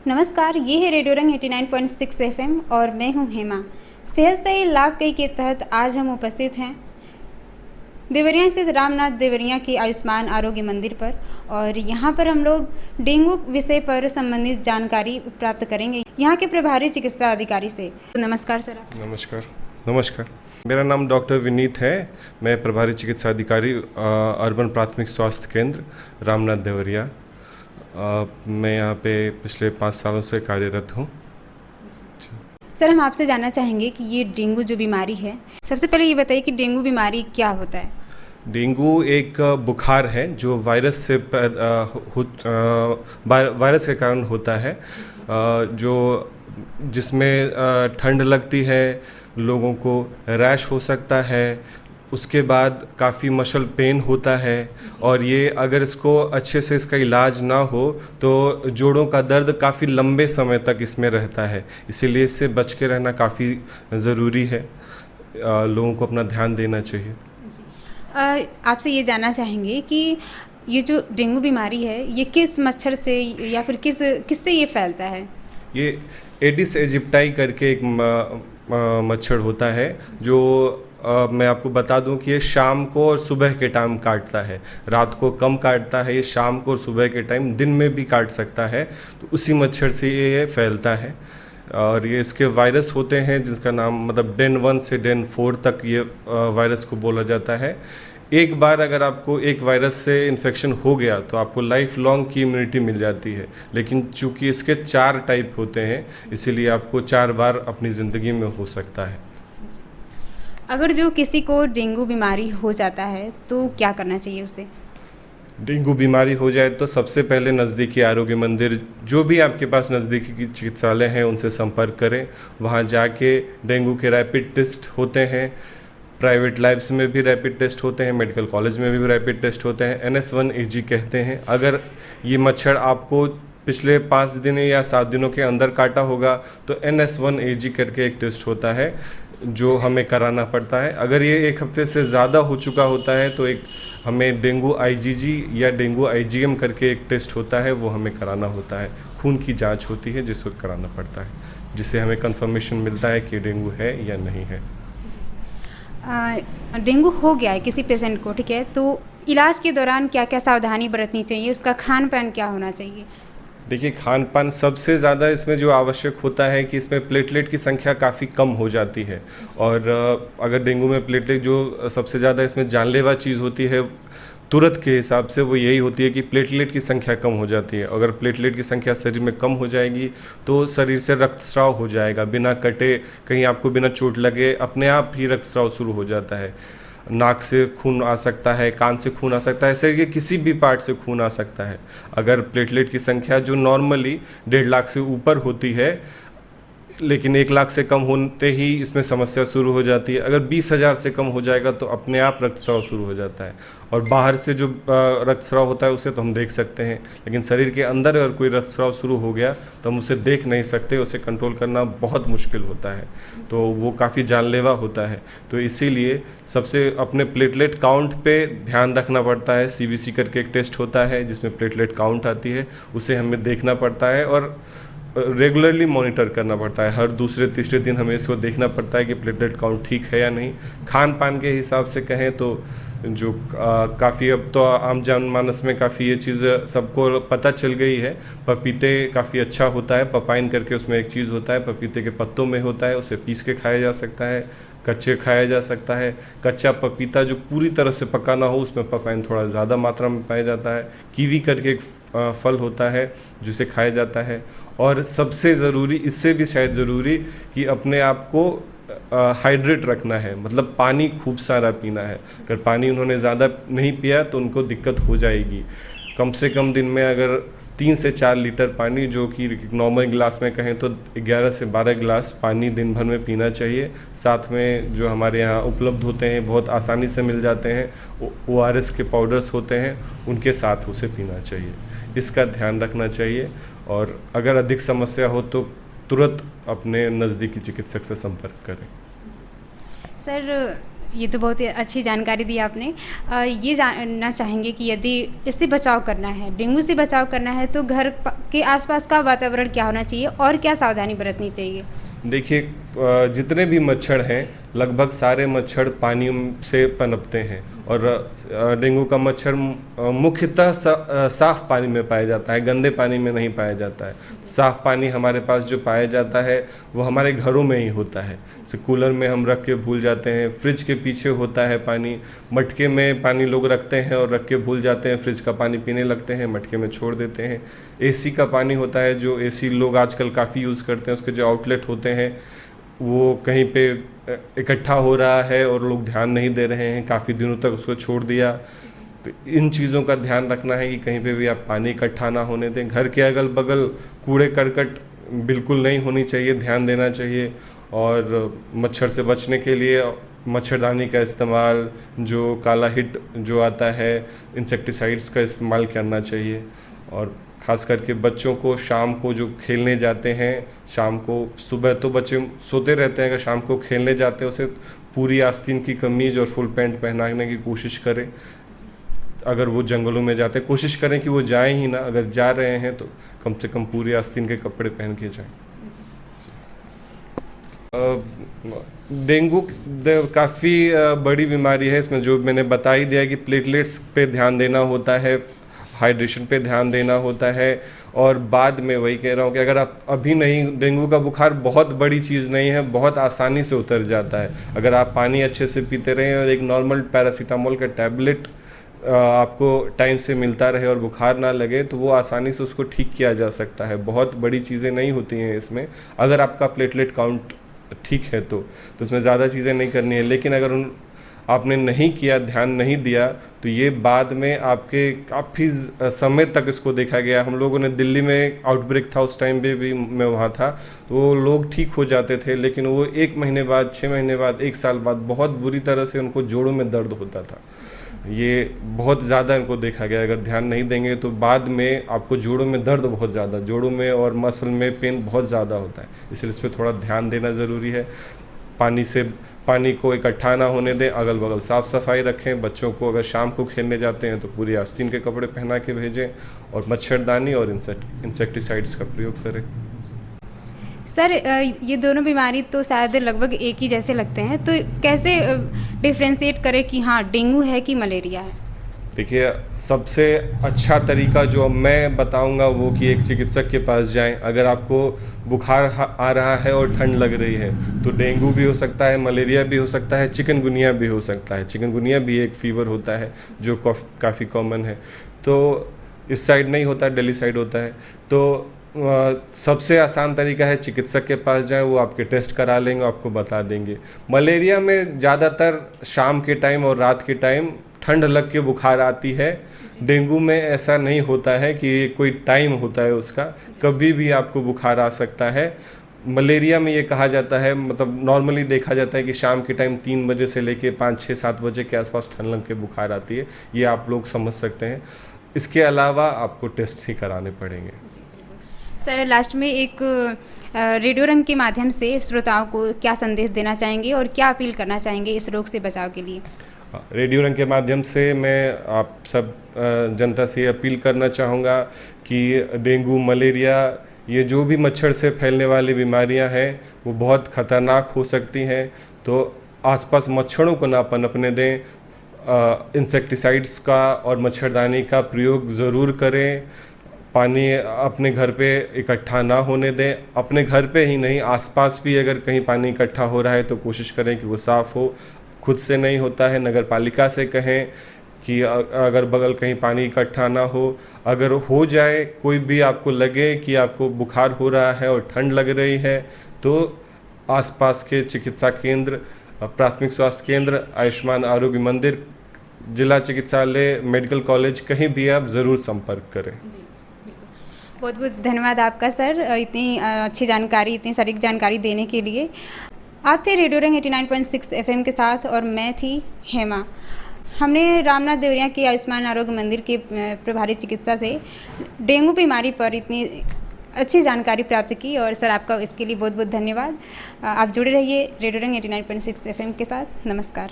नमस्कार, ये है रेडियो रंग 89.6 एफएम और मैं हूँ हेमा। सेहत से ही लाभ कई के तहत आज हम उपस्थित हैं देवरिया स्थित रामनाथ देवरिया के आयुष्मान आरोग्य मंदिर पर और यहाँ पर हम लोग डेंगू विषय पर संबंधित जानकारी प्राप्त करेंगे यहाँ के प्रभारी चिकित्सा अधिकारी से। नमस्कार सर। नमस्कार। नमस्कार, मेरा नाम डॉक्टर विनीत है। मैं प्रभारी चिकित्सा अधिकारी अर्बन प्राथमिक स्वास्थ्य केंद्र रामनाथ देवरिया। मैं यहाँ पे पिछले 5 सालों से कार्यरत हूँ। सर, हम आपसे जानना चाहेंगे कि ये डेंगू जो बीमारी है, सबसे पहले ये बताइए कि डेंगू बीमारी क्या होता है। डेंगू एक बुखार है जो वायरस के कारण होता है, जिसमें ठंड लगती है, लोगों को रैश हो सकता है, उसके बाद काफ़ी मसल पेन होता है और ये अगर इसको अच्छे से इसका इलाज ना हो तो जोड़ों का दर्द काफ़ी लंबे समय तक इसमें रहता है। इसीलिए इससे बच के रहना काफ़ी ज़रूरी है। लोगों को अपना ध्यान देना चाहिए। आपसे ये जानना चाहेंगे कि ये जो डेंगू बीमारी है ये किस मच्छर से या फिर किससे ये फैलता है। ये एडिस एजिप्टाई करके एक मच्छर होता है जो मैं आपको बता दूं कि ये शाम को और सुबह के टाइम काटता है। रात को कम काटता है, ये शाम को और सुबह के टाइम दिन में भी काट सकता है। तो उसी मच्छर से ये फैलता है और ये इसके वायरस होते हैं जिसका नाम मतलब डेन 1 से डेन 4 तक ये वायरस को बोला जाता है। एक बार अगर आपको एक वायरस से इन्फेक्शन हो गया तो आपको लाइफ लॉन्ग की इम्यूनिटी मिल जाती है, लेकिन चूंकि इसके 4 टाइप होते हैं इसीलिए आपको 4 बार अपनी ज़िंदगी में हो सकता है। अगर जो किसी को डेंगू बीमारी हो जाता है तो क्या करना चाहिए उसे। डेंगू बीमारी हो जाए तो सबसे पहले नज़दीकी आरोग्य मंदिर, जो भी आपके पास नज़दीकी चिकित्सालय हैं, उनसे संपर्क करें। वहाँ जाके डेंगू के रैपिड टेस्ट होते हैं, प्राइवेट लैब्स में भी रैपिड टेस्ट होते हैं, मेडिकल कॉलेज में भी रैपिड टेस्ट होते हैं। NS1-AG कहते हैं। अगर ये मच्छर आपको पिछले 5 दिन या 7 दिनों के अंदर काटा होगा तो NS1-AG करके एक टेस्ट होता है जो हमें कराना पड़ता है। अगर ये 1 हफ्ते से ज़्यादा हो चुका होता है तो एक हमें डेंगू IgG या डेंगू IgM करके एक टेस्ट होता है, वो हमें कराना होता है। खून की जांच होती है जिसको कराना पड़ता है, जिससे हमें कंफर्मेशन मिलता है कि डेंगू है या नहीं है। डेंगू हो गया है किसी पेशेंट को, ठीक है, तो इलाज के दौरान क्या क्या सावधानी बरतनी चाहिए, उसका खान पान क्या होना चाहिए। देखिए, खान पान सबसे ज़्यादा इसमें जो आवश्यक होता है कि इसमें प्लेटलेट की संख्या काफ़ी कम हो जाती है और अगर डेंगू में प्लेटलेट जो सबसे ज़्यादा इसमें जानलेवा चीज़ होती है तुरंत के हिसाब से वो यही होती है कि प्लेटलेट की संख्या कम हो जाती है। अगर प्लेटलेट की संख्या शरीर में कम हो जाएगी तो शरीर से रक्तस्राव हो जाएगा, बिना कटे, कहीं आपको बिना चोट लगे अपने आप ही रक्तस्राव शुरू हो जाता है। नाक से खून आ सकता है, कान से खून आ सकता है, शरीर के किसी भी पार्ट से खून आ सकता है। अगर प्लेटलेट की संख्या जो नॉर्मली 1.5 लाख से ऊपर होती है, लेकिन 1 लाख से कम होते ही इसमें समस्या शुरू हो जाती है। अगर 20,000 से कम हो जाएगा तो अपने आप रक्तस्राव शुरू हो जाता है और बाहर से जो रक्तस्राव होता है उसे तो हम देख सकते हैं, लेकिन शरीर के अंदर अगर कोई रक्तस्राव शुरू हो गया तो हम उसे देख नहीं सकते, उसे कंट्रोल करना बहुत मुश्किल होता है, तो वो काफ़ी जानलेवा होता है। तो इसीलिए सबसे अपने प्लेटलेट काउंट पे ध्यान रखना पड़ता है। CBC करके एक टेस्ट होता है जिसमें प्लेटलेट काउंट आती है, उसे हमें देखना पड़ता है और रेगुलरली मॉनिटर करना पड़ता है। हर दूसरे तीसरे दिन हमें इसको देखना पड़ता है कि प्लेटलेट काउंट ठीक है या नहीं। खान पान के हिसाब से कहें तो जो काफ़ी अब तो आम जनमानस में काफ़ी ये चीज़ सबको पता चल गई है। पपीते काफ़ी अच्छा होता है, पपाइन करके उसमें एक चीज़ होता है, पपीते के पत्तों में होता है, उसे पीस के खाया जा सकता है, कच्चे खाया जा सकता है। कच्चा पपीता जो पूरी तरह से पका ना हो उसमें पपाइन थोड़ा ज़्यादा मात्रा में पाया जाता है। कीवी करके एक फल होता है जिसे खाया जाता है। और सबसे ज़रूरी, इससे भी शायद ज़रूरी, कि अपने आप को हाइड्रेट रखना है, मतलब पानी खूब सारा पीना है। अगर पानी उन्होंने ज़्यादा नहीं पिया तो उनको दिक्कत हो जाएगी। कम से कम दिन में अगर 3 से 4 लीटर पानी, जो कि नॉर्मल गिलास में कहें तो 11 से 12 गिलास पानी दिन भर में पीना चाहिए। साथ में जो हमारे यहाँ उपलब्ध होते हैं, बहुत आसानी से मिल जाते हैं, ORS के पाउडर्स होते हैं, उनके साथ उसे पीना चाहिए। इसका ध्यान रखना चाहिए और अगर अधिक समस्या हो तो तुरंत अपने नज़दीकी चिकित्सक से संपर्क करें। सर, ये तो बहुत ही अच्छी जानकारी दी आपने। ये जानना चाहेंगे कि यदि इससे बचाव करना है, डेंगू से बचाव करना है, तो घर के आसपास का वातावरण क्या होना चाहिए और क्या सावधानी बरतनी चाहिए? देखिए, जितने भी मच्छर हैं लगभग सारे मच्छर पानी से पनपते हैं और डेंगू का मच्छर मुख्यतः साफ पानी में पाया जाता है, गंदे पानी में नहीं पाया जाता है। साफ पानी हमारे पास जो पाया जाता है वो हमारे घरों में ही होता है। जैसे कूलर में हम रख के भूल जाते हैं, फ्रिज के पीछे होता है पानी, मटके में पानी लोग रखते हैं और रख के भूल जाते हैं, फ्रिज का पानी पीने लगते हैं, मटके में छोड़ देते हैं। एसी का पानी होता है, जो एसी लोग आजकल काफ़ी यूज़ करते हैं, उसके जो आउटलेट होते हैं वो कहीं पे इकट्ठा हो रहा है और लोग ध्यान नहीं दे रहे हैं, काफ़ी दिनों तक उसको छोड़ दिया। तो इन चीज़ों का ध्यान रखना है कि कहीं पे भी आप पानी इकट्ठा ना होने दें। घर के अगल बगल कूड़े करकट बिल्कुल नहीं होनी चाहिए, ध्यान देना चाहिए। और मच्छर से बचने के लिए मच्छरदानी का इस्तेमाल, जो काला हिट जो आता है, इंसेक्टिसाइड्स का इस्तेमाल करना चाहिए। और ख़ास करके बच्चों को शाम को जो खेलने जाते हैं, शाम को, सुबह तो बच्चे सोते रहते हैं, अगर शाम को खेलने जाते हैं उसे पूरी आस्तीन की कमीज़ और फुल पैंट पहनाने की कोशिश करें। अगर वो जंगलों में जाते हैं, कोशिश करें कि वो जाएं ही ना, अगर जा रहे हैं तो कम से कम पूरी आस्तीन के कपड़े पहन के जाएं। डेंगू काफ़ी बड़ी बीमारी है। इसमें जो मैंने बता ही दिया कि प्लेटलेट्स पे ध्यान देना होता है, हाइड्रेशन पे ध्यान देना होता है। और बाद में वही कह रहा हूँ कि अगर आप अभी नहीं, डेंगू का बुखार बहुत बड़ी चीज़ नहीं है, बहुत आसानी से उतर जाता है। अगर आप पानी अच्छे से पीते रहें और एक नॉर्मल पैरासीटामोल का टैबलेट आपको टाइम से मिलता रहे और बुखार ना लगे, तो वो आसानी से उसको ठीक किया जा सकता है। बहुत बड़ी चीज़ें नहीं होती हैं इसमें, अगर आपका प्लेटलेट काउंट ठीक है तो इसमें ज़्यादा चीज़ें नहीं करनी है। लेकिन अगर आपने नहीं किया, ध्यान नहीं दिया, तो ये बाद में आपके काफ़ी समय तक इसको देखा गया। हम लोगों ने दिल्ली में आउटब्रेक था, उस टाइम पे भी मैं वहाँ था, तो वो लोग ठीक हो जाते थे, लेकिन वो 1 महीने बाद, 6 महीने बाद, 1 साल बाद बहुत बुरी तरह से उनको जोड़ों में दर्द होता था। ये बहुत ज़्यादा इनको देखा गया। अगर ध्यान नहीं देंगे तो बाद में आपको जोड़ों में दर्द बहुत ज़्यादा, जोड़ों में और मसल में पेन बहुत ज़्यादा होता है। इसलिए इस पर थोड़ा ध्यान देना ज़रूरी है। पानी को इकट्ठा ना होने दें, अगल बगल साफ़ सफाई रखें। बच्चों को अगर शाम को खेलने जाते हैं तो पूरी आस्तीन के कपड़े पहना के भेजें और मच्छरदानी और इंसेक्टिसाइड्स का प्रयोग करें। सर, ये दोनों बीमारी तो शायद लगभग एक ही जैसे लगते हैं, तो कैसे डिफ्रेंशिएट करें कि हाँ डेंगू है कि मलेरिया है? देखिए, सबसे अच्छा तरीका जो मैं बताऊंगा वो कि एक चिकित्सक के पास जाएं। अगर आपको बुखार आ रहा है और ठंड लग रही है तो डेंगू भी हो सकता है, मलेरिया भी हो सकता है, चिकनगुनिया भी हो सकता है। चिकनगुनिया भी एक फीवर होता है जो काफ़ी कॉमन है। तो इस साइड नहीं होता, दिल्ली साइड होता है। तो सबसे आसान तरीका है चिकित्सक के पास जाएं, वो आपके टेस्ट करा लेंगे, आपको बता देंगे। मलेरिया में ज़्यादातर शाम के टाइम और रात के टाइम ठंड लग के बुखार आती है। डेंगू में ऐसा नहीं होता है कि कोई टाइम होता है उसका, कभी भी आपको बुखार आ सकता है। मलेरिया में ये कहा जाता है, मतलब नॉर्मली देखा जाता है कि शाम के टाइम 3 बजे से लेके 5, 6, 7 बजे के आसपास ठंड लग के बुखार आती है। ये आप लोग समझ सकते हैं। इसके अलावा आपको टेस्ट ही कराने पड़ेंगे। सर, लास्ट में एक रेडियो रंग के माध्यम से श्रोताओं को क्या संदेश देना चाहेंगे और क्या अपील करना चाहेंगे इस रोग से बचाव के लिए? रेडियो रंग के माध्यम से मैं आप सब जनता से अपील करना चाहूँगा कि डेंगू, मलेरिया, ये जो भी मच्छर से फैलने वाली बीमारियां हैं वो बहुत ख़तरनाक हो सकती हैं। तो आसपास मच्छरों को ना पनपने दें। इंसेक्टिसाइड्स का और मच्छरदानी का प्रयोग ज़रूर करें। पानी अपने घर पे इकट्ठा ना होने दें। अपने घर पे ही नहीं, आसपास भी अगर कहीं पानी इकट्ठा हो रहा है तो कोशिश करें कि वो साफ़ हो। खुद से नहीं होता है, नगर पालिका से कहें कि अगर बगल कहीं पानी इकट्ठा ना हो। अगर हो जाए, कोई भी आपको लगे कि आपको बुखार हो रहा है और ठंड लग रही है, तो आसपास के चिकित्सा केंद्र, प्राथमिक स्वास्थ्य केंद्र, आयुष्मान आरोग्य मंदिर, जिला चिकित्सालय, मेडिकल कॉलेज, कहीं भी आप ज़रूर संपर्क करें। बहुत बहुत धन्यवाद आपका सर, इतनी अच्छी जानकारी, इतनी सटीक जानकारी देने के लिए। आप थे रेडियो रंग 89.6 FM के साथ और मैं थी हेमा। हमने रामनाथ देवरिया के आयुष्मान आरोग्य मंदिर के प्रभारी चिकित्सा से डेंगू बीमारी पर इतनी अच्छी जानकारी प्राप्त की और सर आपका इसके लिए बहुत बहुत धन्यवाद। आप जुड़े रहिए रेडियो रंग 89.6 FM के साथ। नमस्कार।